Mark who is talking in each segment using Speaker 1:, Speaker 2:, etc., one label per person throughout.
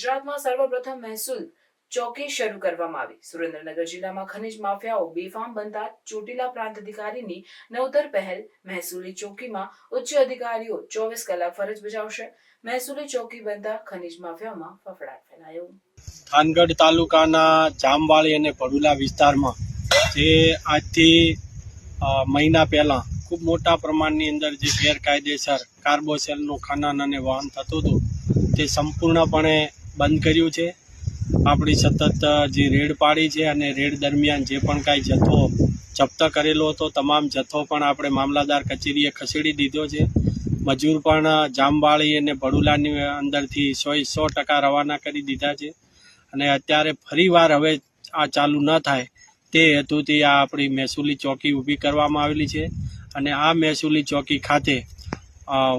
Speaker 1: ગુજરાતમાં સર્વપ્રથમ મહેસૂલ ચોકી શરૂ કરવામાં આવી। સુરેન્દ્રનગર જિલ્લામાં ખનીજ માફિયાઓ બેફામ બનતા ચોટીલા પ્રાંત અધિકારીની નવતર પહેલ। મહેસૂલી ચોકીમાં ઉચ્ચ અધિકારીઓ 24 કલાક ફરજ બજાવશે। મહેસૂલી ચોકી બનતા ખનીજ માફિયામાં ફફડાટ ફેલાયો।
Speaker 2: થાનગઢ તાલુકાના જામવાળી અને ભડુલા વિસ્તારમાં જે આજથી મહિના પહેલાં ખૂબ મોટા પ્રમાણની અંદર જે ગેરકાયદેસર કાર્બોસેલનું ખનન અને વહન થતું હતું તે સંપૂર્ણપણે બંધ કર્યું છે। આપણી સતત જે રેડ પાડી છે અને રેડ દરમિયાન જે પણ કાંઈ જથ્થો જપ્ત કરેલો હતો તમામ જથ્થો પણ આપણે મામલતદાર કચેરીએ ખસેડી દીધો છે। મજૂર પણ જામવાળી અને ભડુલાની અંદરથી 100% રવાના કરી દીધા છે અને અત્યારે ફરીવાર હવે આ ચાલુ ન થાય તે હેતુથી આ આપણી મહેસૂલી ચોકી ઊભી કરવામાં આવેલી છે અને આ મહેસૂલી ચોકી ખાતે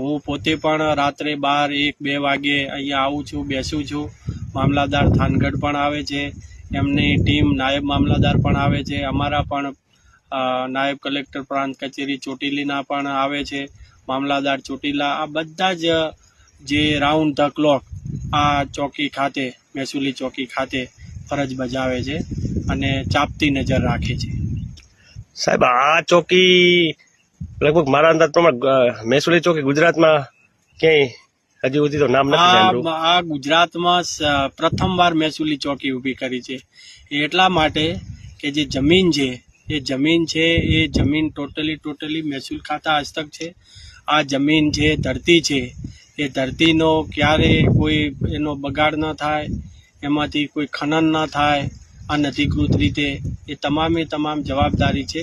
Speaker 2: હું પોતે પણ રાત્રે 12-1-2 વાગે અહીંયા આવું છું, બેસું છું। મામલતદાર થાનગઢ પણ આવે છે, એમની ટીમ નાયબ મામલતદાર પણ આવે છે, અમારા પણ નાયબ કલેક્ટર પ્રાંત કચેરી ચોટીલીના પણ આવે છે, મામલતદાર ચોટીલા, આ બધા જ જે રાઉન્ડ ધ ક્લોક આ ચોકી ખાતે મહેસૂલી ચોકી ખાતે ફરજ બજાવે છે અને ચાંપતી નજર રાખે છે।
Speaker 3: સાહેબ, આ ચોકી લગભગ મારા અંદાજ પ્રમાણે મહેસૂલી ચોકી ગુજરાતમાં ક્યાંય હજી સુધી તો નામ નથી સાંભળ્યું।
Speaker 2: આ ગુજરાતમાં પ્રથમવાર મહેસૂલી ચોકી ઊભી કરી છે। એટલા માટે કે જે જમીન છે એ જમીન ટોટલી મહેસૂલ ખાતા હસ્તક છે। આ જમીન છે, ધરતી છે, એ ધરતીનો ક્યારે કોઈ એનો બગાડ ન થાય, એમાંથી કોઈ ખનન ન થાય અનધિકૃત રીતે, એ તમામ જવાબદારી છે